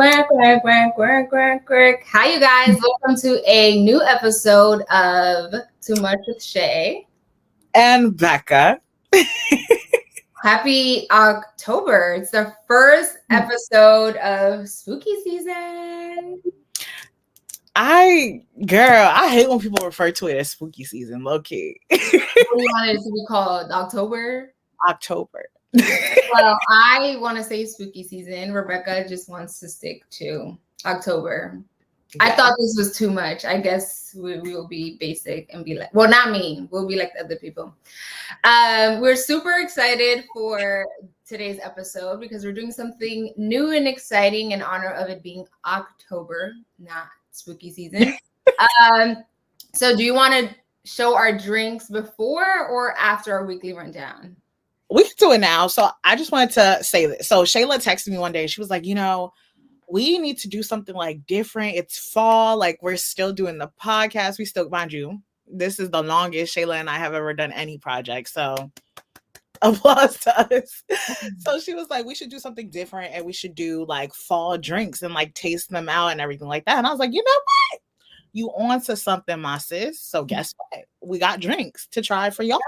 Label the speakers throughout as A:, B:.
A: Quack, quack, quack, quack, quack, quack. Hi, you guys. Welcome to a new episode of Too Much with Shey
B: and Becca.
A: Happy October. It's the first episode of spooky season.
B: I hate when people refer to it as spooky season, low-key.
A: What do you want it to be called? October?
B: October.
A: Well, I want to say spooky season. Rebecca just wants to stick to October. Yeah. I thought this was too much. I guess we will be basic and be like, well, not me. We'll be like the other people. We're super excited for today's episode because we're doing something new and exciting in honor of it being October, not spooky season. So do you want to show our drinks before or after our weekly rundown?
B: We can do it now. So I just wanted to say this. So Shayla texted me one day. She was like, we need to do something like different. It's fall. Like we're still doing the podcast. We still, mind you, this is the longest Shayla and I have ever done any project. So applause to us. So she was like, we should do something different and we should do like fall drinks and like taste them out and everything like that. And I was like, you know what? You on to something, my sis. So guess what? We got drinks to try for y'all.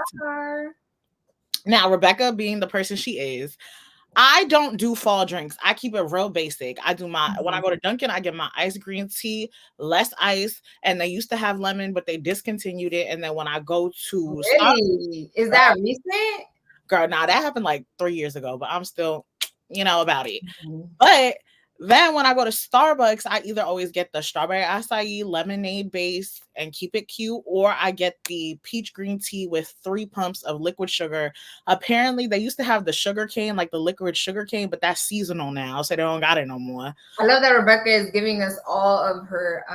B: Now, Rebecca being the person she is, I don't do fall drinks. I keep it real basic. I do when I go to Dunkin', I get my iced green tea, less ice, and they used to have lemon, but they discontinued it. And then when I go to
A: Starbucks, is that recent?
B: Girl, nah, that happened like 3 years ago, but I'm still, about it. But then when I go to Starbucks, I either always get the strawberry acai lemonade base and keep it cute, or I get the peach green tea with 3 pumps of liquid sugar. Apparently, they used to have the sugar cane, like the liquid sugar cane, but that's seasonal now, so they don't got it no more.
A: I love that Rebecca is giving us all of her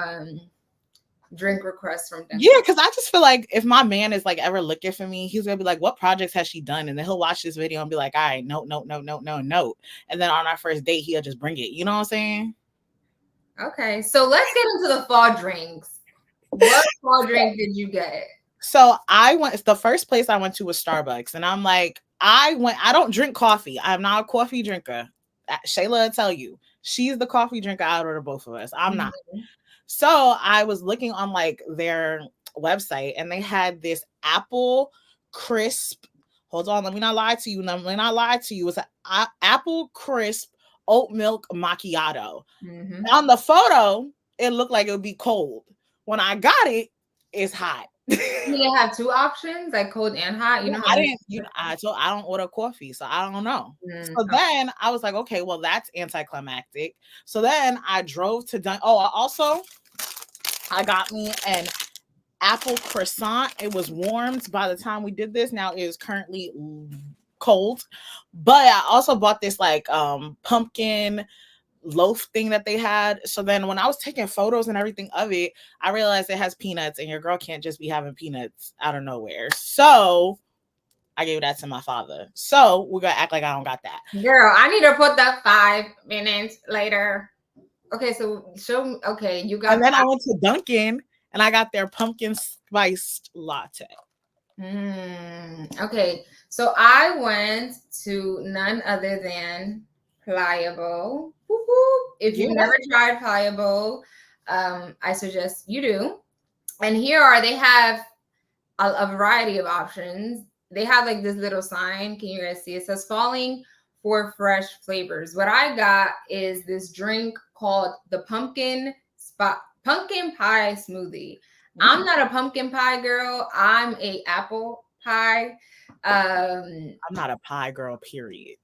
A: drink requests from them.
B: Yeah, because I just feel like if my man is like ever looking for me, he's gonna be like, what projects has she done? And then he'll watch this video and be like, all right, no. And then on our first date, he'll just bring it. You know what I'm saying?
A: Okay, so let's get into the fall drinks. What fall drink did you get?
B: So the first place I went to was Starbucks, and I'm like, I don't drink coffee. I'm not a coffee drinker. Shayla will tell you, she's the coffee drinker out of the both of us. I'm not. So I was looking on like their website and they had this apple crisp. Hold on, let me not lie to you. It's an apple crisp oat milk macchiato. Mm-hmm. On the photo, it looked like it would be cold. When I got it, it's hot.
A: You didn't have 2 options, like cold and hot.
B: I don't order coffee, so I don't know. So then I was like, okay, well that's anticlimactic. So then I drove to I got me an apple croissant. It was warmed by the time we did this. Now it is currently cold, but I also bought this like pumpkin loaf thing that they had. So then when I was taking photos and everything of it, I realized it has peanuts and your girl can't just be having peanuts out of nowhere. So I gave that to my father. So we're gonna act like I don't got that.
A: Girl, I need to put that 5 minutes later. Okay, so you got.
B: And then I went to Dunkin' and I got their pumpkin spiced latte.
A: Okay, so I went to none other than Pliable. If you've never tried Pliable, I suggest you do. And they have a variety of options. They have like this little sign. Can you guys see? It says falling for fresh flavors. What I got is this drink called the pumpkin pie smoothie. I'm not a pumpkin pie girl. I'm a apple pie.
B: I'm not a pie girl, period.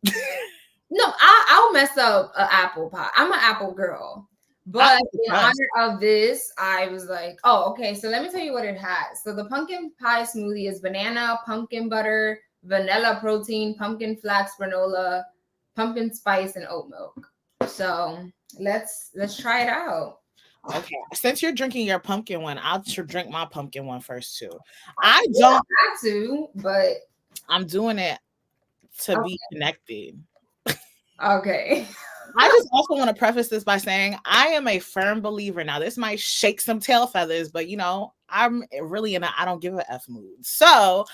A: No, I'll mess up an apple pie. I'm an apple girl. But in honor of this, I was like, oh, okay. So let me tell you what it has. So the pumpkin pie smoothie is banana, pumpkin butter, vanilla protein, pumpkin flax, granola, pumpkin spice, and oat milk. So let's try it out.
B: Okay. Since you're drinking your pumpkin one, I'll drink my pumpkin one first too. I don't
A: have to, but
B: I'm doing it to be connected.
A: Okay.
B: I just also want to preface this by saying I am a firm believer. Now, this might shake some tail feathers, but I'm really in a I don't give a F mood. So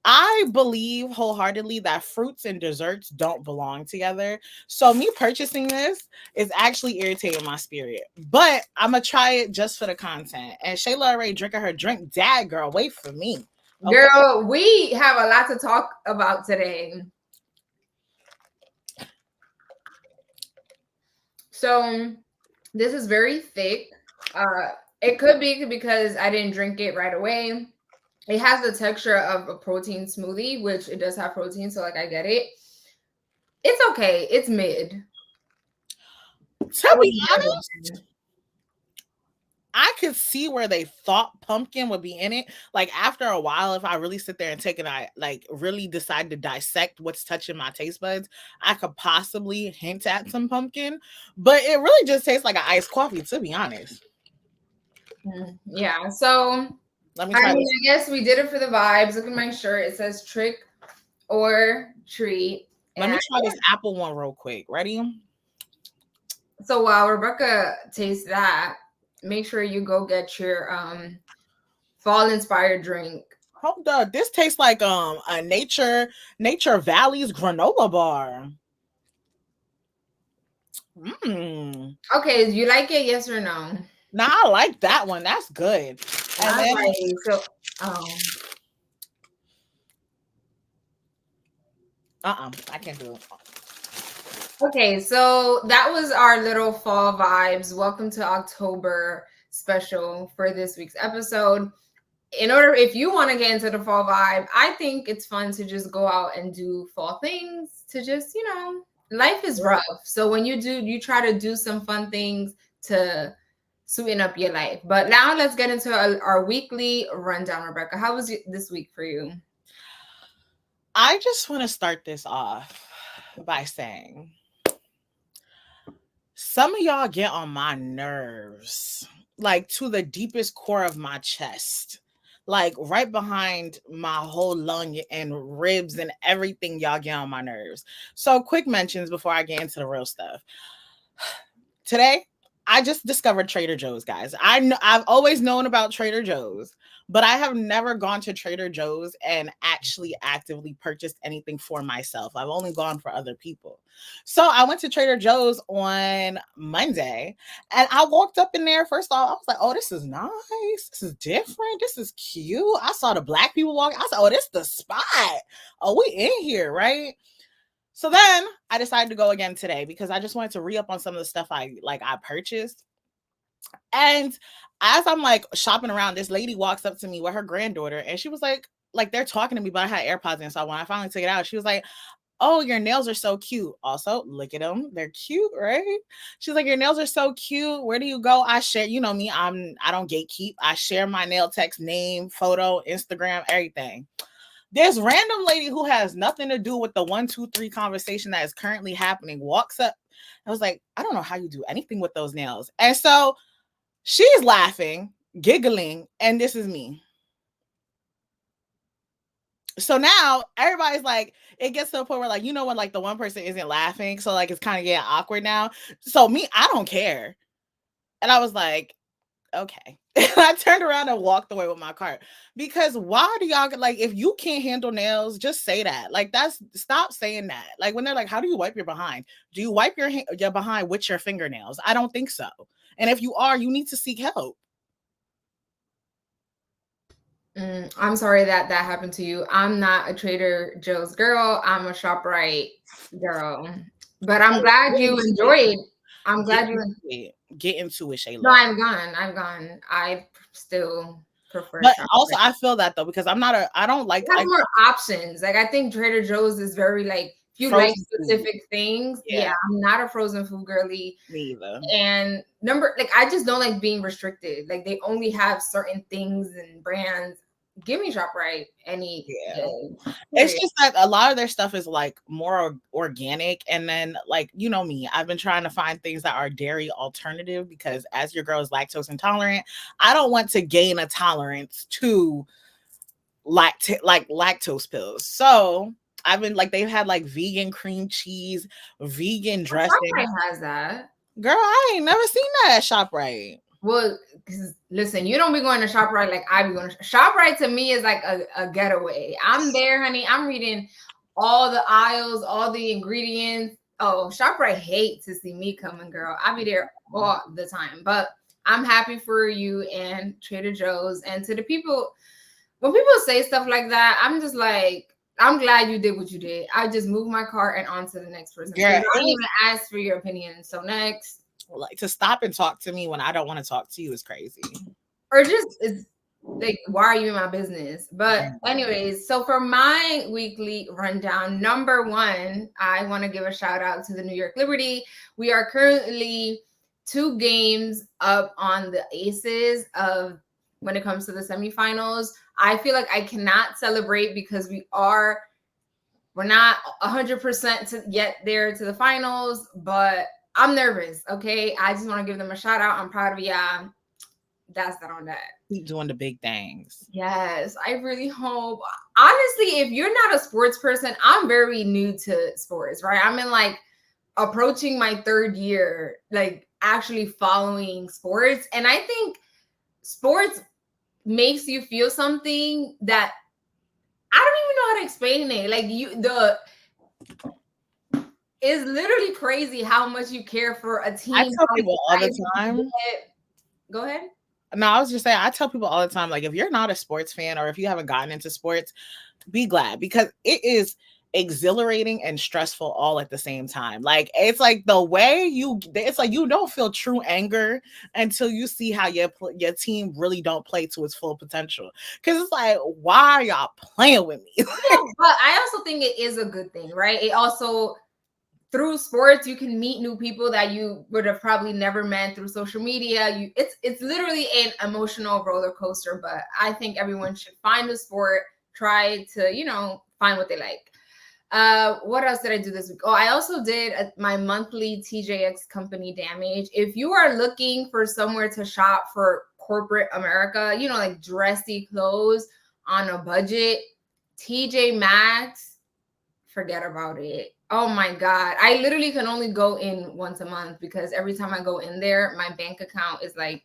B: I believe wholeheartedly that fruits and desserts don't belong together. So me purchasing this is actually irritating my spirit. But I'm gonna try it just for the content. And Shayla already drinking her drink. Dad, girl, wait for me.
A: Okay. Girl, we have a lot to talk about today. So this is very thick. It could be because I didn't drink it right away. It has the texture of a protein smoothie, which it does have protein, so like I get it. It's okay. It's mid.
B: To be honest, I could see where they thought pumpkin would be in it. Like after a while, if I really sit there and take it, I like really decide to dissect what's touching my taste buds, I could possibly hint at some pumpkin, but it really just tastes like an iced coffee, to be honest.
A: Yeah. So
B: let me try
A: I guess we did it for the vibes. Look at my shirt. It says trick or treat.
B: Let me try this apple one real quick. Ready?
A: So while Rebecca tastes that, make sure you go get your fall inspired drink.
B: Hold up. This tastes like a Nature Valley's granola bar.
A: Okay, you like it? Yes or no?
B: Nah, I like that one. That's good. And then,
A: right. So
B: I can't do it.
A: Okay, so that was our little fall vibes. Welcome to October special for this week's episode. If you want to get into the fall vibe, I think it's fun to just go out and do fall things to just, life is rough. So when you try to do some fun things to sweeten up your life. But now let's get into our weekly rundown, Rebecca. How was this week for you?
B: I just want to start this off by saying some of y'all get on my nerves, like to the deepest core of my chest, like right behind my whole lung and ribs and everything. Y'all get on my nerves. So quick mentions before I get into the real stuff. Today, I just discovered Trader Joe's, guys. I've always known about Trader Joe's, but I have never gone to Trader Joe's and actually actively purchased anything for myself. I've only gone for other people. So I went to Trader Joe's on Monday and I walked up in there. First off, I was like, oh, this is nice. This is different. This is cute. I saw the black people walking. I said, oh, this is the spot. Oh, we in here, right? So then I decided to go again today because I just wanted to re-up on some of the stuff I purchased. And as I'm like shopping around, this lady walks up to me with her granddaughter and she was like they're talking to me, but I had AirPods in. So when I finally took it out, she was like, oh, your nails are so cute. Also, look at them. They're cute, right? She's like, your nails are so cute. Where do you go? I share, you know me, I don't gatekeep. I share my nail tech's name, photo, Instagram, everything. This random lady who has nothing to do with the 1, 2, 3 conversation that is currently happening walks up. I was like, I don't know how you do anything with those nails. And so she's laughing, giggling, and this is me. So now everybody's like, it gets to a point where like, when like the one person isn't laughing. So like, it's kind of getting awkward now. So me, I don't care. And I was like, okay. I turned around and walked away with my cart because why do y'all like, if you can't handle nails, just say that. Like stop saying that. Like when they're like, how do you wipe your behind? Do you wipe your behind with your fingernails? I don't think so. And if you are, you need to seek help.
A: I'm sorry that happened to you. I'm not a Trader Joe's girl. I'm a ShopRite girl. But I'm glad you enjoyed. I'm glad you
B: get into it, Shayla.
A: No, I'm gone. I still prefer.
B: But also, I feel that though because I don't like.
A: It has more options. Like I think Trader Joe's is very like if you like specific things. Yeah, I'm not a frozen food girly.
B: Me either.
A: And I just don't like being restricted. Like they only have certain things and brands. Give me ShopRite any day.
B: It's just that a lot of their stuff is like more organic. And then like, you know me, I've been trying to find things that are dairy alternative because as your girl is lactose intolerant, I don't want to gain a tolerance to lactose pills. So I've been like, they've had like vegan cream cheese, vegan dressing.
A: ShopRite has that.
B: Girl, I ain't never seen that at ShopRite.
A: Well, because listen, you don't be going to ShopRite like I be going to ShopRite. To me is like a getaway. I'm there, honey. I'm reading all the aisles, all the ingredients. Oh, ShopRite hate to see me coming, girl. I be there all the time. But I'm happy for you and Trader Joe's. And to the people, when people say stuff like that, I'm just like, I'm glad you did what you did. I just moved my cart and on to the next person.
B: Girl,
A: I didn't even ask for your opinion. So next.
B: Like, to stop and talk to me when I don't want to talk to you is crazy.
A: Or just, it's like, why are you in my business? But anyways, so for my weekly rundown, number one, I want to give a shout out to the New York Liberty. We are currently 2 games up on the Aces of when it comes to the semifinals. I feel like I cannot celebrate because we're not 100% to get there to the finals, but I'm nervous. Okay, I just want to give them a shout out. I'm proud of y'all. That's that on that.
B: Keep doing the big things.
A: Yes, I really hope. Honestly, if you're not a sports person, I'm very new to sports, right? I'm in like approaching my 3rd year, like actually following sports. And I think sports makes you feel something that I don't even know how to explain it. Like it's literally crazy how much you care for a team.
B: I tell people all the time.
A: Go ahead.
B: No, I was just saying, I tell people all the time, like, if you're not a sports fan or if you haven't gotten into sports, be glad, because it is exhilarating and stressful all at the same time. Like, it's like the way it's like you don't feel true anger until you see how your team really don't play to its full potential. Because it's like, why are y'all playing with me?
A: But I also think it is a good thing, right? It also, through sports, you can meet new people that you would have probably never met through social media. It's literally an emotional roller coaster, but I think everyone should find a sport, try to, find what they like. What else did I do this week? Oh, I also did my monthly TJX company damage. If you are looking for somewhere to shop for corporate America, like dressy clothes on a budget, TJ Maxx, forget about it. Oh my God. I literally can only go in once a month because every time I go in there, my bank account is like,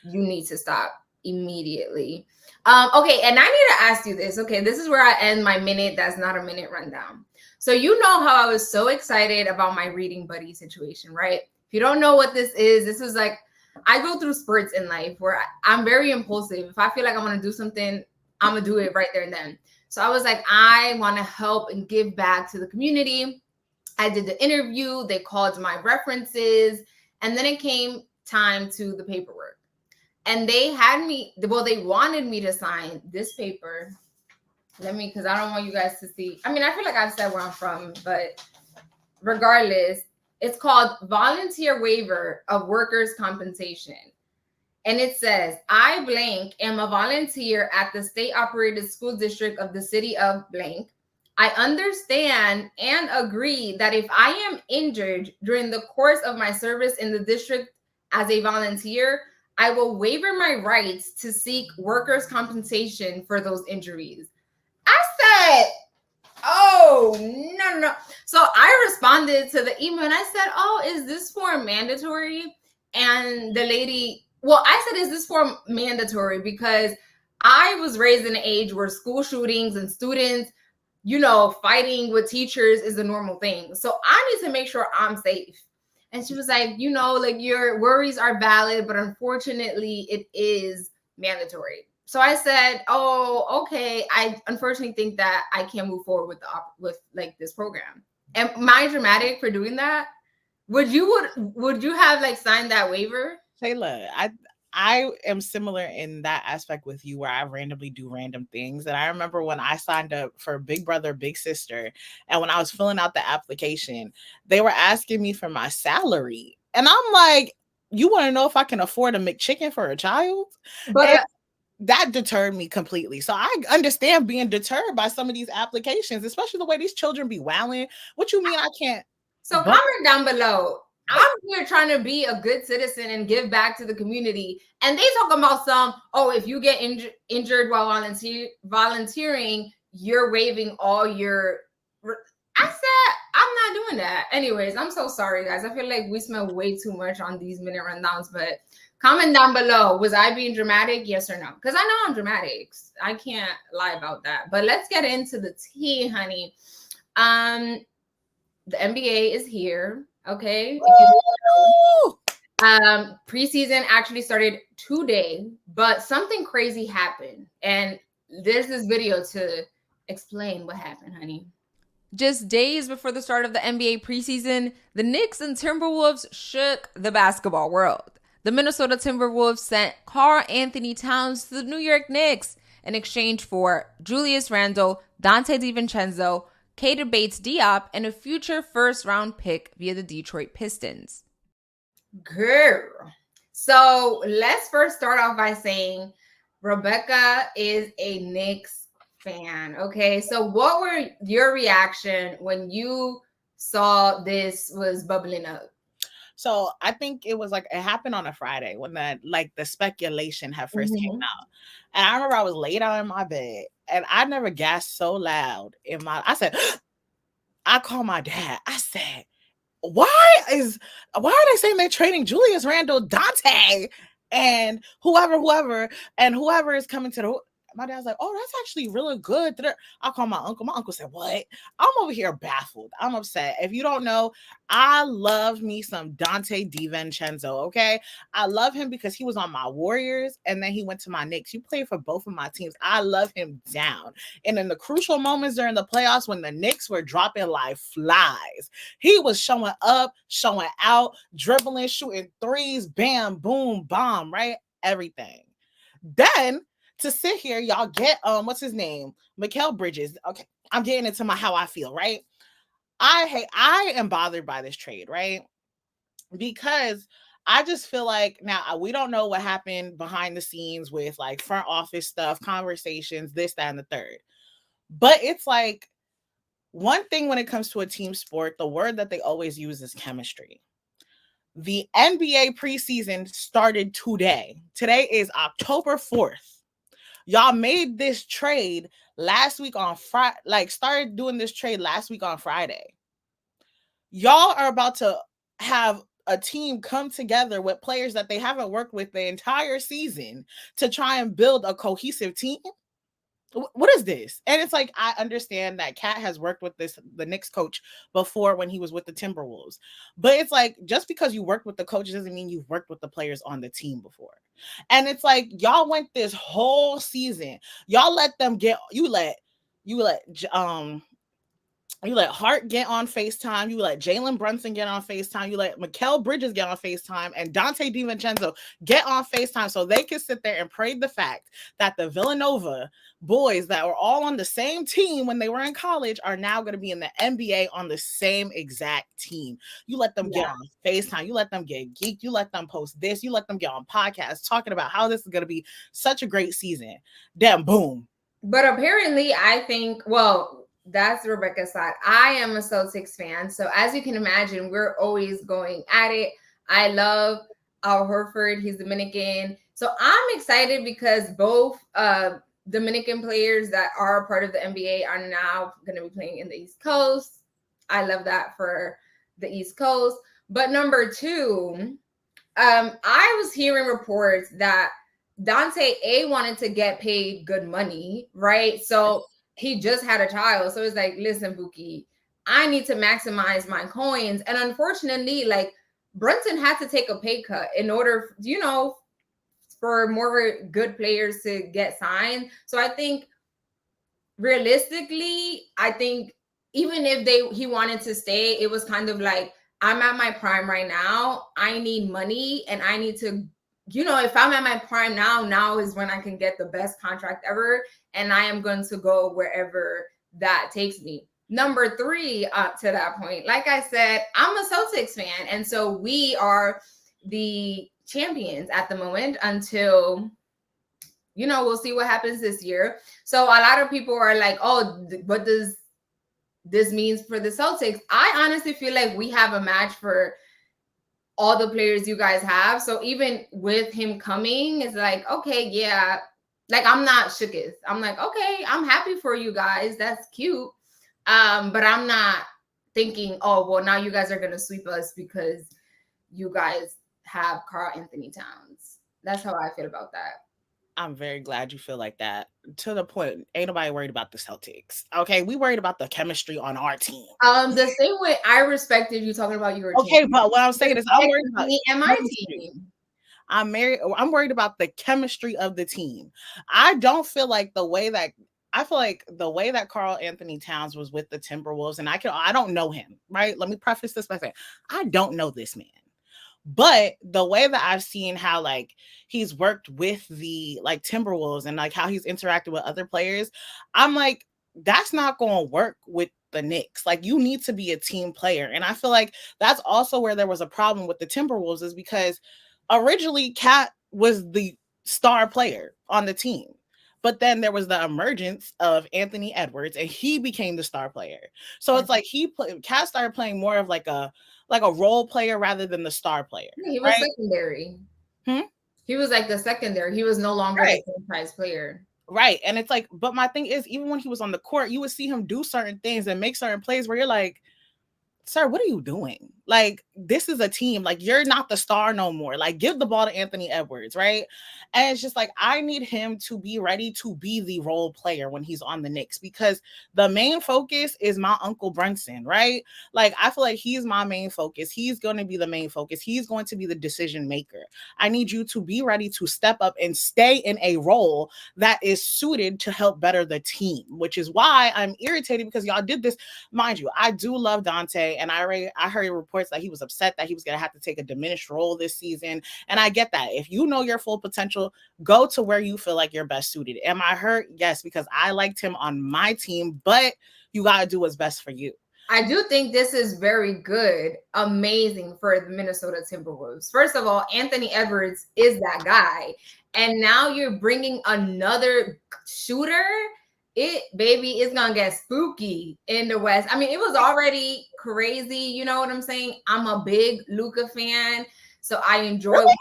A: you need to stop immediately. Okay, and I need to ask you this. Okay, this is where I end my minute that's not a minute rundown. So you know how I was so excited about my reading buddy situation, right? If you don't know what this is like, I go through spurts in life where I'm very impulsive. If I feel like I want to do something, I'm going to do it right there and then. So I was like, I want to help and give back to the community. I did the interview. They called my references. And then it came time to the paperwork. And they wanted me to sign this paper. Because I don't want you guys to see. I mean, I feel like I've said where I'm from, but regardless, it's called Volunteer Waiver of Workers' Compensation. And it says, I blank am a volunteer at the state-operated school district of the city of blank. I understand and agree that if I am injured during the course of my service in the district as a volunteer, I will waiver my rights to seek workers' compensation for those injuries. I said, oh, no. So I responded to the email and I said, oh, is this form mandatory? And the lady, I said, is this form mandatory? Because I was raised in an age where school shootings and students, fighting with teachers is a normal thing. So I need to make sure I'm safe. And she was like, your worries are valid, but unfortunately it is mandatory. So I said, oh, okay. I unfortunately think that I can't move forward with this program. Am I dramatic for doing that? Would you have signed that waiver?
B: Taylor, I am similar in that aspect with you, where I randomly do random things. And I remember when I signed up for Big Brother, Big Sister, and when I was filling out the application, they were asking me for my salary. And I'm like, you want to know if I can afford a McChicken for a child? But that deterred me completely. So I understand being deterred by some of these applications, especially the way these children be wowing. What you mean I can't?
A: So comment down below. I'm here trying to be a good citizen and give back to the community. And they talk about if you get injured while volunteering, you're waiving all your. I said, I'm not doing that. Anyways, I'm so sorry, guys. I feel like we spent way too much on these minute rundowns, but comment down below. Was I being dramatic? Yes or no? Because I know I'm dramatic. I can't lie about that. But let's get into the tea, honey. The NBA is here. Okay. Preseason actually started today, but something crazy happened. And there's this video to explain what happened, honey.
C: Just days before the start of the NBA preseason, the Knicks and Timberwolves shook the basketball world. The Minnesota Timberwolves sent Karl-Anthony Towns to the New York Knicks in exchange for Julius Randle, Dante DiVincenzo, Keita Bates-Diop, and a future first-round pick via the Detroit Pistons.
A: Girl. So let's first start off by saying Rebecca is a Knicks fan. Okay, so what were your reaction when you saw this was bubbling up?
B: So I think it was like it happened on a Friday when the speculation had first came out. And I remember I was laid out in my bed and I never gasped so loud I said, I called my dad. I said, why are they saying they're trading Julius Randle, Dante, and whoever is coming to the. My dad's like, oh, that's actually really good. I call my uncle. My uncle said, what? I'm over here baffled. I'm upset. If you don't know, I love me some Dante DiVincenzo, okay? I love him because he was on my Warriors, and then he went to my Knicks. You played for both of my teams. I love him down. And in the crucial moments during the playoffs when the Knicks were dropping like flies, he was showing up, showing out, dribbling, shooting threes, bam, boom, bomb, right? Everything. Then to sit here, y'all get what's his name? Mikal Bridges. Okay, I'm getting into how I feel, right? I am bothered by this trade, right? Because I just feel like now we don't know what happened behind the scenes with like front office stuff, conversations, this, that, and the third. But it's like one thing when it comes to a team sport, the word that they always use is chemistry. The NBA preseason started today. Today is October 4th. Y'all made this trade last week on Friday, started doing this trade last week on Friday. Y'all are about to have a team come together with players that they haven't worked with the entire season to try and build a cohesive team. What is this? And it's like, I understand that Kat has worked with the Knicks coach before when he was with the Timberwolves. But it's like, just because you worked with the coach doesn't mean you've worked with the players on the team before. And it's like, y'all went this whole season. Y'all let them you let Hart get on FaceTime. You let Jalen Brunson get on FaceTime. You let Mikal Bridges get on FaceTime and Dante DiVincenzo get on FaceTime so they can sit there and praise the fact that the Villanova boys that were all on the same team when they were in college are now going to be in the NBA on the same exact team. You let them get on FaceTime. You let them get geeked. You let them post this. You let them get on podcasts talking about how this is going to be such a great season. Then boom.
A: But apparently, I think, that's Rebecca's side. I am a Celtics fan. So as you can imagine, we're always going at it. I love Al Horford. He's Dominican. So I'm excited because both Dominican players that are part of the NBA are now going to be playing in the East Coast. I love that for the East Coast. But number two, I was hearing reports that Dante wanted to get paid good money, right? So he just had a child. So it's like, listen, Buki, I need to maximize my coins. And unfortunately, like Brunson had to take a pay cut in order, for more good players to get signed. So I think realistically, even if he wanted to stay, it was kind of like, I'm at my prime right now. I need money and I need to, if I'm at my prime now is when I can get the best contract ever. And I am going to go wherever that takes me. Number three, to that point, like I said, I'm a Celtics fan. And so we are the champions at the moment until, we'll see what happens this year. So a lot of people are like, oh, what does this mean for the Celtics? I honestly feel like we have a match for all the players you guys have. So even with him coming, it's like, okay, yeah. Like, I'm not shooketh. I'm like, okay, I'm happy for you guys. That's cute. But I'm not thinking, oh, well, now you guys are going to sweep us because you guys have Karl Anthony Towns. That's how I feel about that.
B: I'm very glad you feel like that. To the point, ain't nobody worried about the Celtics. Okay, we worried about the chemistry on our team.
A: The same way I respected you talking about your
B: okay,
A: team.
B: but what I'm saying is, I'm worried about
A: me and my team.
B: I'm worried about the chemistry of the team. I don't feel like the way that Karl Anthony Towns was with the Timberwolves, and I don't know him, right? Let me preface this by saying I don't know this man. But the way that I've seen how like he's worked with the like Timberwolves and like how he's interacted with other players, I'm like, that's not going to work with the Knicks. Like, you need to be a team player. And I feel like that's also where there was a problem with the Timberwolves, is because originally Cat was the star player on the team. But then there was the emergence of Anthony Edwards, and he became the star player. So it's like Cat started playing more of like a role player rather than the star player.
A: He was secondary. He was like the secondary. He was no longer the franchise player.
B: Right. And it's like, but my thing is, even when he was on the court, you would see him do certain things and make certain plays where you're like, sir, what are you doing? Like, this is a team. Like, you're not the star no more. Like, give the ball to Anthony Edwards, right? And it's just like, I need him to be ready to be the role player when he's on the Knicks, because the main focus is my Uncle Brunson, right? Like, I feel like he's my main focus. He's going to be the main focus. He's going to be the decision maker. I need you to be ready to step up and stay in a role that is suited to help better the team, which is why I'm irritated, because y'all did this. Mind you, I do love Dante, and I heard reports that he was upset that he was going to have to take a diminished role this season. And I get that. If you know your full potential, go to where you feel like you're best suited. Am I hurt? Yes, because I liked him on my team, but you got to do what's best for you.
A: I do think this is very good, amazing for the Minnesota Timberwolves. First of all, Anthony Edwards is that guy. And now you're bringing another shooter. It's gonna get spooky in the West. I mean, it was already crazy. You know what I'm saying? I'm a big Luka fan, so I enjoy. Really?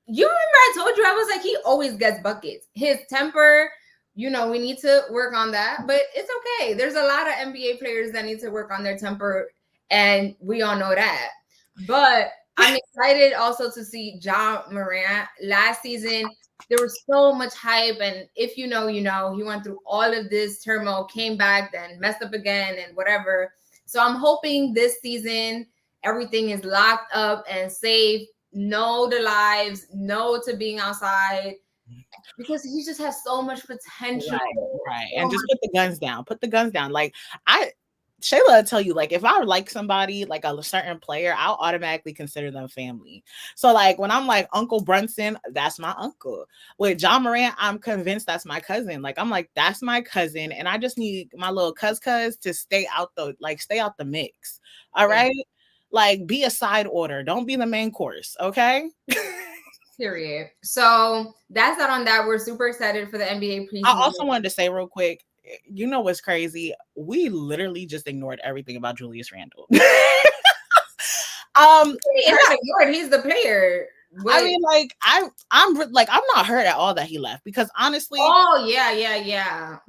A: You remember I told you, I was like, he always gets buckets. His temper, we need to work on that, but it's okay. There's a lot of NBA players that need to work on their temper, and we all know that. But I'm excited also to see Ja Morant. Last season, there was so much hype, and if you know, he went through all of this turmoil, came back, then messed up again, and whatever. So I'm hoping this season everything is locked up and safe. No to lives, no to being outside, because he just has so much potential.
B: Right. And just put the guns down. Put the guns down. Like, Shayla will tell you, like, if I like somebody, like a certain player, I'll automatically consider them family. So, like, when I'm like Uncle Brunson, that's my uncle. With Ja Morant, I'm convinced that's my cousin. Like, I'm like, that's my cousin, and I just need my little cuz to stay out the mix. All right? Like, be a side order. Don't be the main course, okay?
A: Period. So that's not on that. We're super excited for the NBA preseason.
B: I also wanted to say real quick, you know what's crazy? We literally just ignored everything about Julius Randle.
A: He's the player.
B: I mean, like, I'm not hurt at all that he left, because honestly,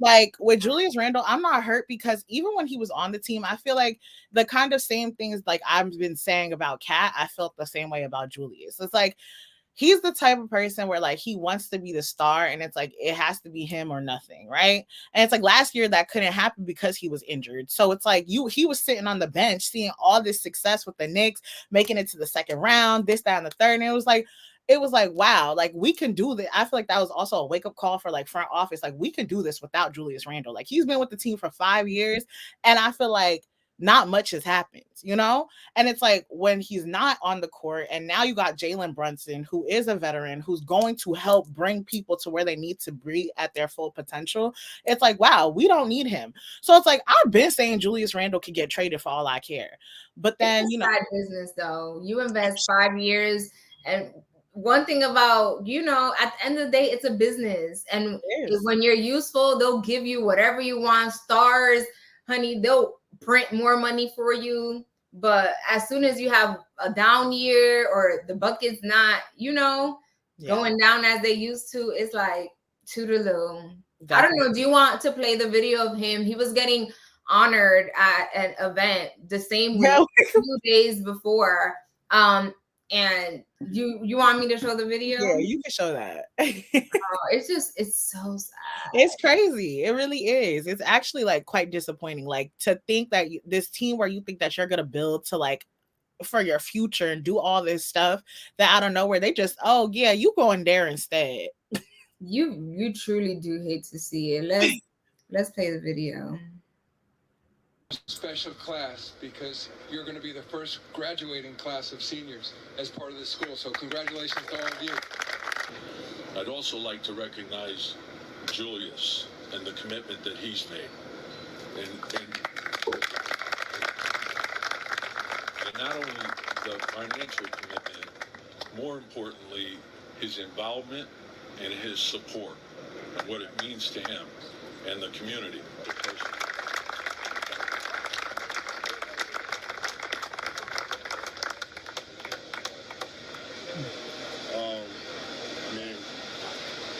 B: like with Julius Randle, I'm not hurt, because even when he was on the team, I feel like the kind of same things like I've been saying about Cat, I felt the same way about Julius. It's like, he's the type of person where like he wants to be the star, and it's like it has to be him or nothing, right? And it's like last year that couldn't happen because he was injured. So it's like he was sitting on the bench seeing all this success with the Knicks, making it to the second round, this, that, and the third. And it was like, wow, like we can do this. I feel like that was also a wake-up call for like front office. Like, we can do this without Julius Randle. Like, he's been with the team for 5 years, and I feel like not much has happened, and it's like when he's not on the court, and now you got Jalen Brunson, who is a veteran, who's going to help bring people to where they need to be at their full potential. It's like, wow, we don't need him. So it's like, I've been saying Julius Randle could get traded for all I care, but then
A: it's side business though. You invest 5 years, and one thing about, at the end of the day, it's a business, and when you're useful, they'll give you whatever you want. Stars, honey, they'll print more money for you. But as soon as you have a down year, or the bucket's not, going down as they used to, it's like toodaloo. I don't know. Do you want to play the video of him? He was getting honored at an event the same week, 2 days before. And you want me to show the video?
B: Yeah, you can show that.
A: It's so sad.
B: It's crazy. It really is. It's actually like quite disappointing. Like to think that this team where you think that you're gonna build to like for your future and do all this stuff, that out of nowhere they just, oh yeah, you going there instead.
A: You truly do hate to see it. Let's play the video.
D: Special class, because you're going to be the first graduating class of seniors as part of this school. So congratulations to all of you.
E: I'd also like to recognize Julius and the commitment that he's made. And not only the financial commitment, more importantly, his involvement and his support and what it means to him and the community.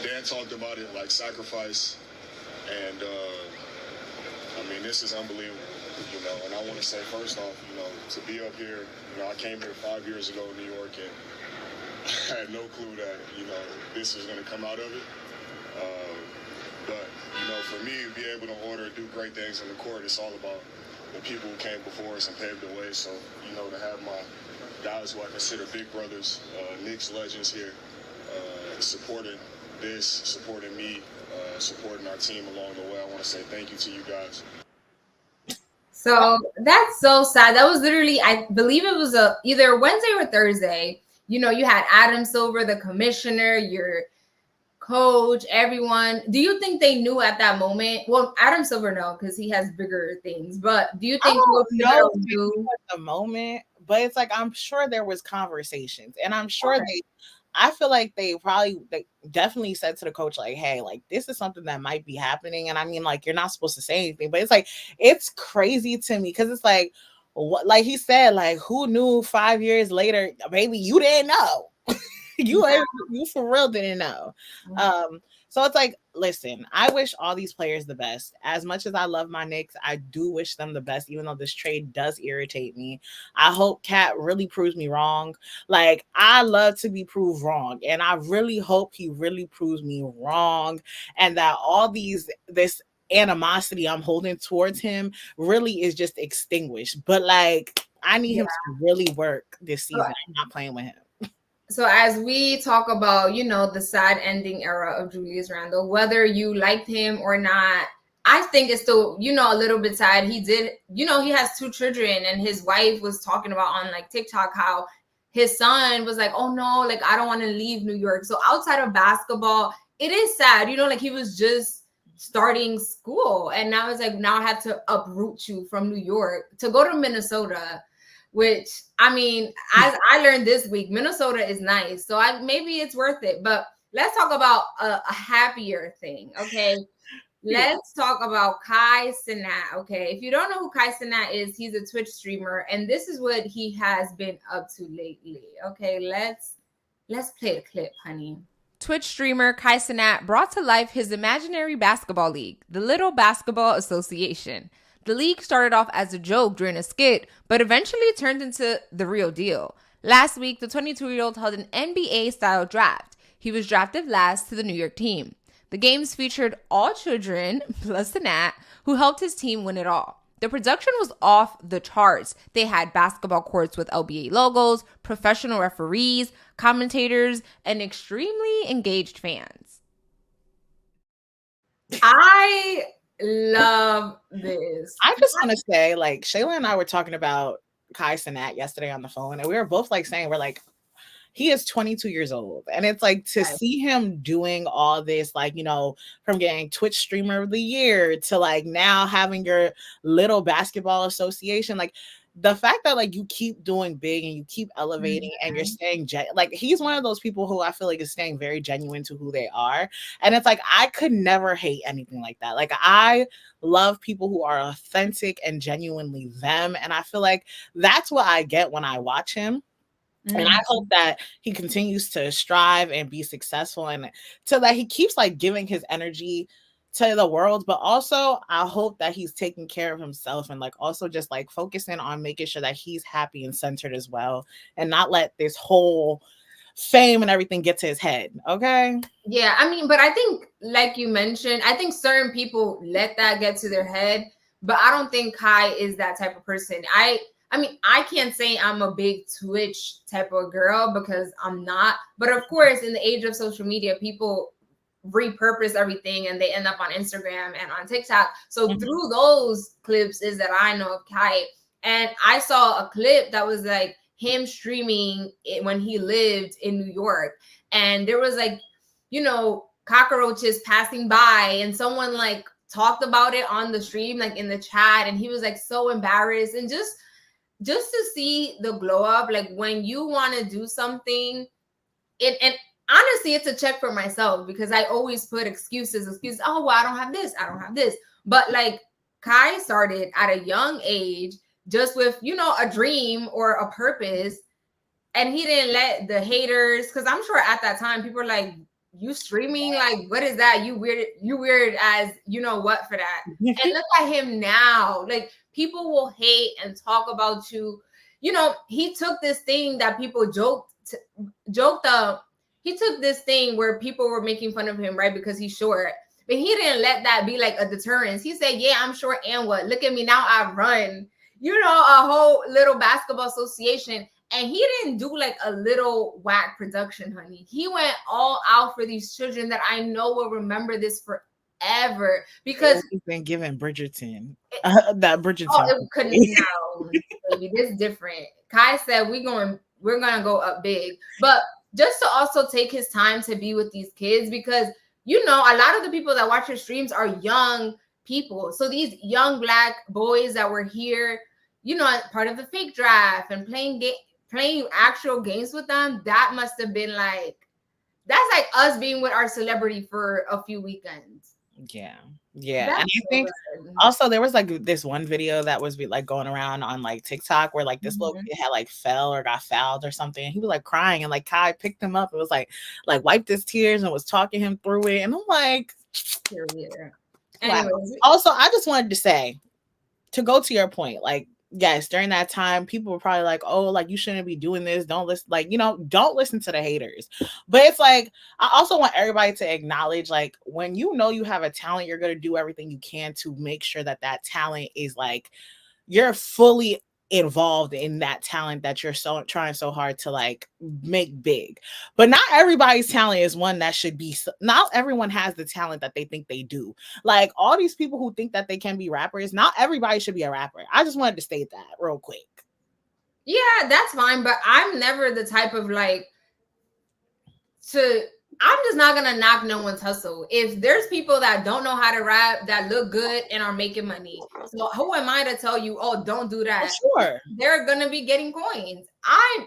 F: Dan talked about it like sacrifice, and this is unbelievable, and I want to say first off, to be up here, I came here 5 years ago in New York, and I had no clue that, this is going to come out of it, but, for me, to be able to do great things in the court, it's all about the people who came before us and paved the way, so, to have my guys who I consider big brothers, Knicks legends here, supporting me, supporting our team along the way. I want to say thank you to you guys.
A: So that's so sad. That was literally, I believe it was either Wednesday or Thursday. You had Adam Silver, the commissioner, your coach, everyone. Do you think they knew at that moment? Well, Adam Silver, no, because he has bigger things. But do you think Coach Silver knew
B: at the moment? But it's like, I'm sure there was conversations, and I'm sure I feel like they definitely said to the coach, like, hey, like, this is something that might be happening. And I mean, like, you're not supposed to say anything, but it's like, it's crazy to me. Cause it's like, what, like he said, like, who knew 5 years later, baby, you didn't know. You for real didn't know. So it's like, listen, I wish all these players the best. As much as I love my Knicks, I do wish them the best, even though this trade does irritate me. I hope Cat really proves me wrong. Like, I love to be proved wrong, and I really hope he really proves me wrong, and that all this animosity I'm holding towards him really is just extinguished. But like, I need him to really work this season. I'm not playing with him.
A: So as we talk about, the sad ending era of Julius Randle, whether you liked him or not, I think it's still, a little bit sad. He did, he has 2 children, and his wife was talking about on like TikTok how his son was like, oh no, like, I don't want to leave New York. So outside of basketball, it is sad, like he was just starting school, and now it's like, now I have to uproot you from New York to go to Minnesota. Which, I mean, as I learned this week, Minnesota is nice. So maybe it's worth it. But let's talk about a happier thing, okay? Let's talk about Kai Cenat, okay? If you don't know who Kai Cenat is, he's a Twitch streamer. And this is what he has been up to lately, okay? Let's play the clip, honey.
C: Twitch streamer Kai Cenat brought to life his imaginary basketball league, the Little Basketball Association. The league started off as a joke during a skit, but eventually turned into the real deal. Last week, the 22-year-old held an NBA-style draft. He was drafted last to the New York team. The games featured all children, plus Cenat, who helped his team win it all. The production was off the charts. They had basketball courts with LBA logos, professional referees, commentators, and extremely engaged fans.
A: I love this.
B: I just want to say, like, Shayla and I were talking about Kai Cenat yesterday on the phone, and we were both like saying, we're like, he is 22 years old, and it's like to see him doing all this, like, from getting Twitch streamer of the year to like now having your Little Basketball Association, like the fact that like you keep doing big and you keep elevating and you're staying like he's one of those people who I feel like is staying very genuine to who they are. And it's like, I could never hate anything like that. Like, I love people who are authentic and genuinely them. And I feel like that's what I get when I watch him. And I hope that he continues to strive and be successful, and so that he keeps like giving his energy to the world, but also I hope that he's taking care of himself and like also just like focusing on making sure that he's happy and centered as well, and not let this whole fame and everything get to his head. Okay.
A: Yeah, I mean, but I think, like you mentioned, I think certain people let that get to their head, but I don't think Kai is that type of person. I mean, I can't say I'm a big Twitch type of girl because I'm not. But of course, in the age of social media, people repurpose everything and they end up on Instagram and on TikTok. So through those clips is that I know of Kai. And I saw a clip that was like him streaming it when he lived in New York. And there was like, you know, cockroaches passing by, and someone like talked about it on the stream, like in the chat. And he was like so embarrassed. And just to see the glow up, like when you want to do something, and honestly, it's a check for myself because I always put excuses. Oh, well, I don't have this. But like Kai started at a young age just with, you know, a dream or a purpose. And he didn't let the haters, because I'm sure at that time people were like, you streaming? Like, what is that? You weird as you know what for that. And look at him now. Like, people will hate and talk about you. You know, he took this thing that people joked up. He took this thing where people were making fun of him, right? Because he's short. But he didn't let that be like a deterrence. He said, yeah, I'm short, and what? Look at me now, I run, you know, a whole little basketball association. And he didn't do like a little whack production, honey. He went all out for these children that I know will remember this forever. Because
B: he's been given Bridgerton. That Bridgerton.
A: Oh, it couldn't no, baby. This is different. Kai said we're gonna go up big. But just to also take his time to be with these kids, because you know, a lot of the people that watch your streams are young people. So these young Black boys that were here, you know, part of the fake draft and playing actual games with them, that must have been like, that's like us being with our celebrity for a few weekends.
B: Yeah. And I think also there was like this one video that was like going around on like TikTok where like this little kid had like fell or got fouled or something, and he was like crying, and like Kai picked him up and was like wiped his tears and was talking him through it. And I'm like,
A: wow.
B: Also, I just wanted to say, to go to your point, like, yes, during that time, people were probably like, oh, like, you shouldn't be doing this. Don't listen, like, you know, don't listen to the haters. But it's like, I also want everybody to acknowledge, like, when you know you have a talent, you're going to do everything you can to make sure that that talent is like, you're fully involved in that talent that you're trying so hard to like make big. But not everybody's talent is one that should be, not everyone has the talent that they think they do. Like all these people who think that they can be rappers, not everybody should be a rapper. I just wanted to state that real quick.
A: Yeah, that's fine, but I'm never the type of like I'm just not gonna knock no one's hustle. If there's people that don't know how to rap that look good and are making money, so who am I to tell you, oh, don't do that?
B: Sure,
A: they're gonna be getting coins. I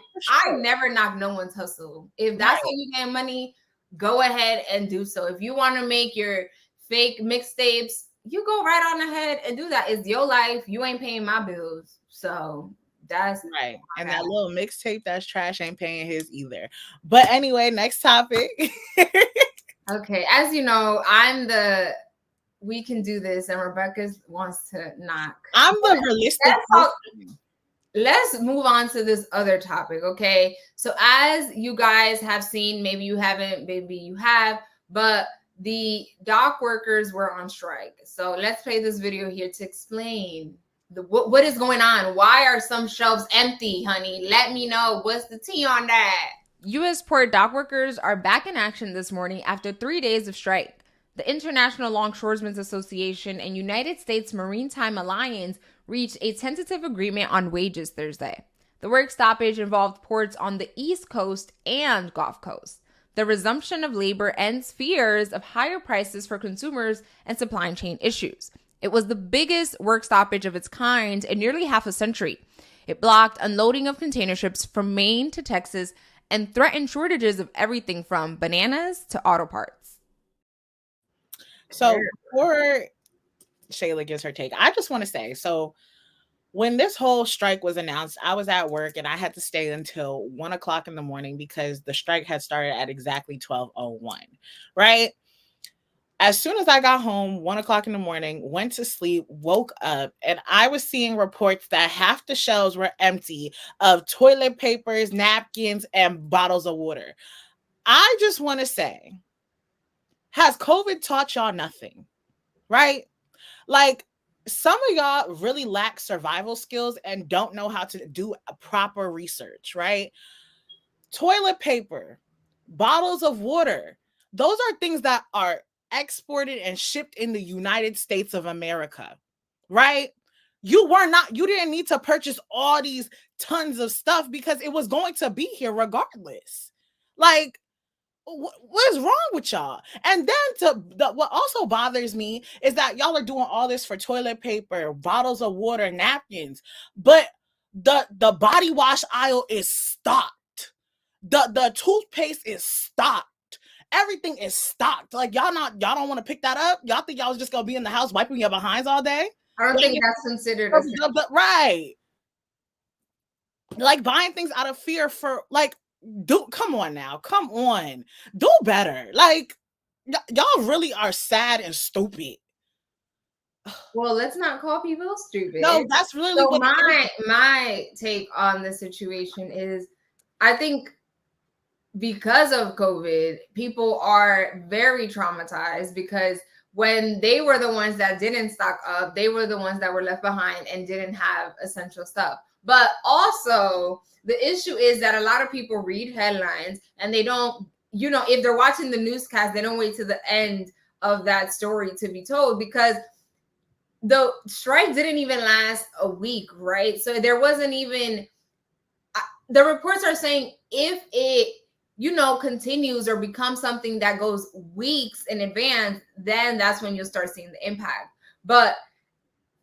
A: never knock no one's hustle. If that's how you get money, go ahead and do so. If you want to make your fake mixtapes, you go right on ahead and do that. It's your life. You ain't paying my bills, so. That's
B: right. And that little mixtape that's trash ain't paying his either. But anyway, next topic.
A: Okay. As you know, we can do this, and Rebecca wants to knock.
B: I'm the realistic.
A: Let's move on to this other topic. Okay. So as you guys have seen, maybe you haven't, maybe you have, but the dock workers were on strike. So let's play this video here to explain what is going on. Why are some shelves empty, honey? Let me know. What's the tea on that?
C: U.S. port dock workers are back in action this morning after 3 days of strike. The International Longshoremen Association and United States Maritime Alliance reached a tentative agreement on wages Thursday. The work stoppage involved ports on the East Coast and Gulf Coast. The resumption of labor ends fears of higher prices for consumers and supply chain issues. It was the biggest work stoppage of its kind in nearly half a century. It blocked unloading of container ships from Maine to Texas and threatened shortages of everything from bananas to auto parts.
B: So before Shayla gives her take, I just want to say, so when this whole strike was announced, I was at work and I had to stay until 1 o'clock in the morning because the strike had started at exactly 12:01, right? As soon as I got home, 1:00 in the morning, went to sleep, woke up, and I was seeing reports that half the shelves were empty of toilet papers, napkins, and bottles of water. I just want to say, has COVID taught y'all nothing? Right? Like, some of y'all really lack survival skills and don't know how to do a proper research, right? Toilet paper, bottles of water, those are things that are exported and shipped in the United States of America, right? You didn't need to purchase all these tons of stuff because it was going to be here regardless. Like, what is wrong with y'all? And then what also bothers me is that y'all are doing all this for toilet paper, bottles of water, napkins, but the body wash aisle is stocked. The toothpaste is stocked. Everything is stocked. Like, y'all don't want to pick that up? Y'all think y'all was just gonna be in the house wiping your behinds all day?
A: I don't think that's considered
B: right. Like, buying things out of fear for, like, come on now. Come on. Do better. Like, y'all really are sad and stupid.
A: Well, let's not call people stupid.
B: No, that's really
A: so my take on the situation is, I think because of COVID, people are very traumatized because when they were the ones that didn't stock up, they were the ones that were left behind and didn't have essential stuff. But also, the issue is that a lot of people read headlines and they don't, if they're watching the newscast, they don't wait to the end of that story to be told, because the strike didn't even last a week, right? So there wasn't even, the reports are saying if it, continues or becomes something that goes weeks in advance, then that's when you'll start seeing the impact. But